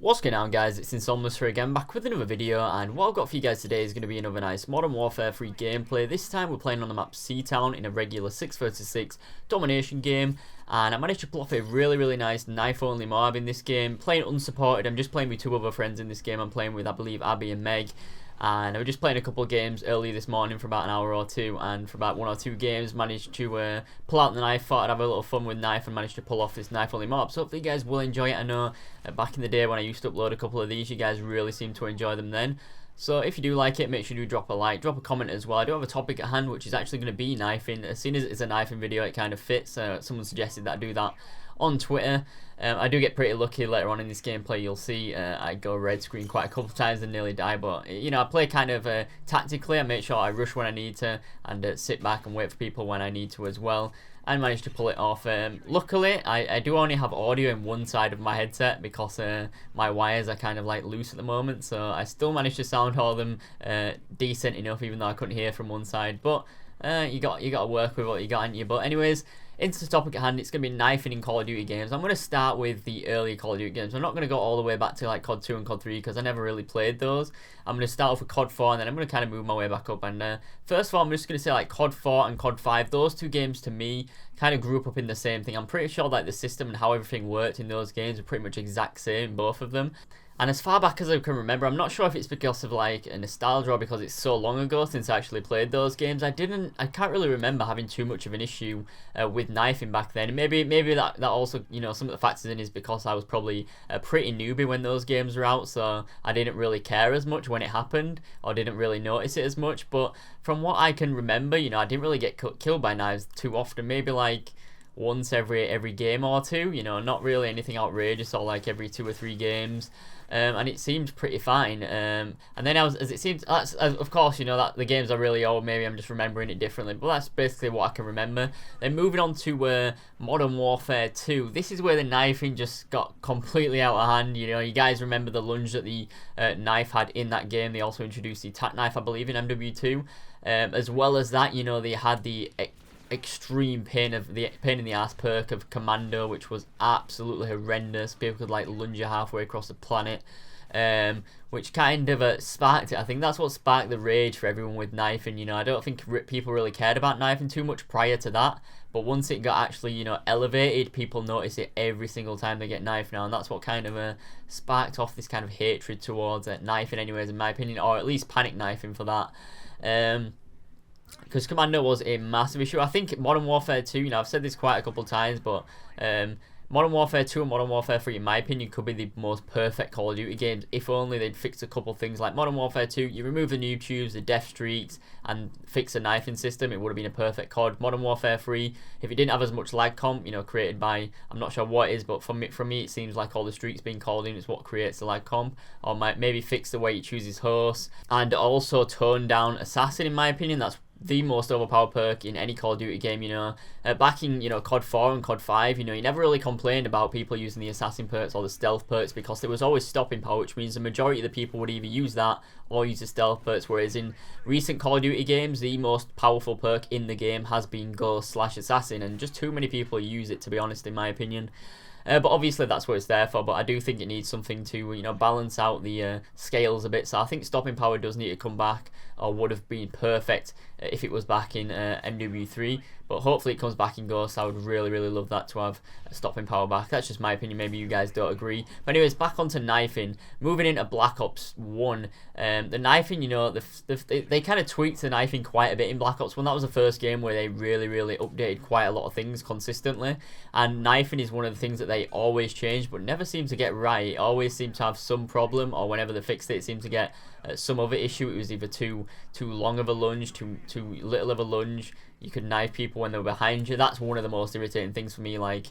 What's going on, guys? It's Insomulus here again, back with another video, and what I've got for you guys today is going to be another nice Modern Warfare 3 gameplay. This time we're playing on the map Seatown in a regular 6 vs 6 domination game, and I managed to pull off a really nice knife-only MOAB in this game, playing unsupported. I'm just playing with two other friends in this game. I'm playing with, I believe, Abby and Meg. And I was just playing a couple of games early this morning for about an hour or two, and for about 1 or 2 games managed to pull out the knife. Thought I'd have a little fun with knife and managed to pull off this knife only MOAB. So hopefully you guys will enjoy it. I know back in the day when I used to upload a couple of these, you guys really seemed to enjoy them then. So if you do like it, make sure you do drop a like, drop a comment as well. I do have a topic at hand which is actually going to be knifing. As soon as it's a knifing video, it kind of fits. Someone suggested that I do that on Twitter. I do get pretty lucky later on in this gameplay. You'll see I go red screen quite a couple of times and nearly die, but you know, I play kind of tactically. I make sure I rush when I need to and sit back and wait for people when I need to as well, and managed to pull it off. Luckily I do only have audio in one side of my headset because my wires are kind of like loose at the moment, so I still managed to sound all them decent enough even though I couldn't hear from one side. But you got to work with what you got, ain't you? But anyways, into the topic at hand, it's going to be knifing in Call of Duty games. I'm going to start with the early Call of Duty games. I'm not going to go all the way back to like COD 2 and COD 3 because I never really played those. I'm going to start off with COD 4 and then I'm going to kind of move my way back up. And first of all, I'm just going to say like COD 4 and COD 5. Those two games to me kind of grew up in the same thing. I'm pretty sure like the system and how everything worked in those games are pretty much exact same, both of them. And as far back as I can remember, I'm not sure if it's because of like a nostalgia or because it's so long ago since I actually played those games. I can't really remember having too much of an issue with knifing back then. Maybe that also, you know, some of the factors in is because I was probably a pretty newbie when those games were out, so I didn't really care as much when it happened or didn't really notice it as much. But from what I can remember, you know, I didn't really get killed by knives too often. Maybe like once every game or two, you know, not really anything outrageous, or like every 2 or 3 games. And it seemed pretty fine. And then as it seems, of course, you know, that the games are really old. Maybe I'm just remembering it differently, but that's basically what I can remember. Then moving on to Modern Warfare 2. This is where the knifing just got completely out of hand. You know, you guys remember the lunge that the knife had in that game. They also introduced the tac knife, I believe, in MW2. As well as that, you know, they had the extreme pain in the ass perk of Commando, which was absolutely horrendous. People could like lunge you halfway across the planet, which kind of sparked it. I think that's what sparked the rage for everyone with knifing. You know, I don't think people really cared about knifing too much prior to that, but once it got actually, you know, elevated, people notice it every single time they get knifed now, and that's what kind of sparked off this kind of hatred towards knifing, anyways, in my opinion, or at least panic knifing for that. Because Commando was a massive issue. I think Modern Warfare 2, you know, I've said this quite a couple of times, but Modern Warfare 2 and Modern Warfare 3, in my opinion, could be the most perfect Call of Duty games if only they'd fix a couple things. Like Modern Warfare 2, you remove the noob tubes, the death streaks, and fix a knifing system, it would have been a perfect COD. Modern Warfare 3, if it didn't have as much lag comp, you know, created by, I'm not sure what it is, but from me it seems like all the streaks being called in is what creates the lag comp, or might maybe fix the way it chooses hosts, and also tone down Assassin, in my opinion. That's the most overpowered perk in any Call of Duty game. You know, back in, you know, COD 4 and COD 5, you know, you never really complained about people using the assassin perks or the stealth perks because there was always stopping power, which means the majority of the people would either use that or use the stealth perks. Whereas in recent Call of Duty games, the most powerful perk in the game has been Ghost/Assassin, and just too many people use it, to be honest, in my opinion. But obviously that's what it's there for, but I do think it needs something to, you know, balance out the scales a bit. So I think stopping power does need to come back, or would have been perfect if it was back in MW3, but hopefully it comes back in Ghost. I would really love that, to have stopping power back. That's just my opinion, maybe you guys don't agree. But anyways, back onto knifing, moving into Black Ops 1. The knifing, you know, they kind of tweaked the knifing quite a bit in Black Ops 1. That was the first game where they really updated quite a lot of things consistently, and knifing is one of the things that they always change but never seem to get right. It always seems to have some problem, or whenever they fixed it, it seemed to get some other issue. It was either too long of a lunge, too little of a lunge. You could knife people when they were behind you. That's one of the most irritating things for me, like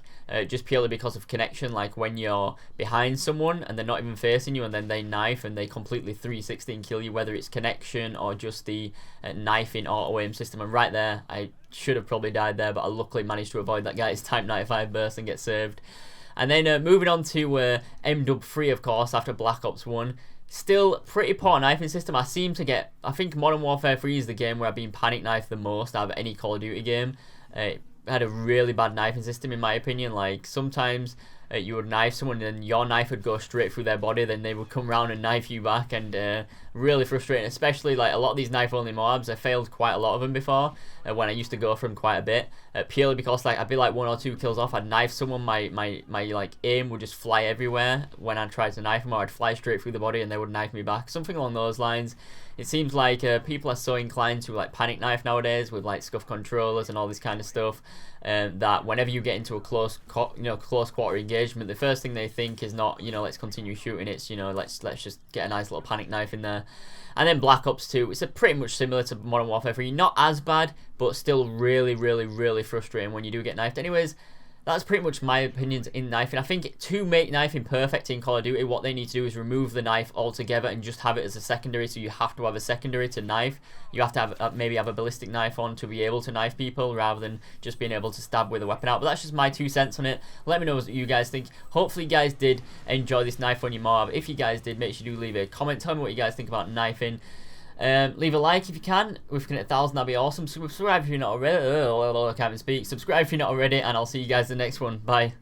just purely because of connection. Like when you're behind someone and they're not even facing you, and then they knife and they completely 360 and kill you, whether it's connection or just the knifing auto aim system. And right there, I should have probably died there, but I luckily managed to avoid that guy's Type 95 burst and get saved. And then moving on to MW 3, of course, after Black Ops 1. Still pretty poor knifing system. I think Modern Warfare 3 is the game where I've been panic knifed the most out of any Call of Duty game. It had a really bad knifing system, in my opinion. Like sometimes you would knife someone and then your knife would go straight through their body, then they would come around and knife you back, and really frustrating, especially like a lot of these knife only MOABs. I failed quite a lot of them before when I used to go for them quite a bit, purely because like I'd be like 1 or 2 kills off, I'd knife someone, my like aim would just fly everywhere when I tried to knife them, or I'd fly straight through the body and they would knife me back, something along those lines. It seems like people are so inclined to like panic knife nowadays with like scuff controllers and all this kind of stuff, that whenever you get into a close quarter engagement, the first thing they think is not, let's continue shooting, it's, let's just get a nice little panic knife in there. And then Black Ops 2, it's pretty much similar to Modern Warfare 3, not as bad, but still really, really, really frustrating when you do get knifed. Anyways, that's pretty much my opinions in knifing. I think to make knifing perfect in Call of Duty, what they need to do is remove the knife altogether and just have it as a secondary. So you have to have a secondary to knife. You have to have maybe have a ballistic knife on to be able to knife people, rather than just being able to stab with a weapon out. But that's just my 2 cents on it. Let me know what you guys think. Hopefully you guys did enjoy this knife on your MOAB. If you guys did, make sure you do leave a comment. Tell me what you guys think about knifing. Leave a like if you can. If we can hit 1,000, that'd be awesome. Subscribe if you're not already. I can't even speak. Subscribe if you're not already, and I'll see you guys in the next one. Bye.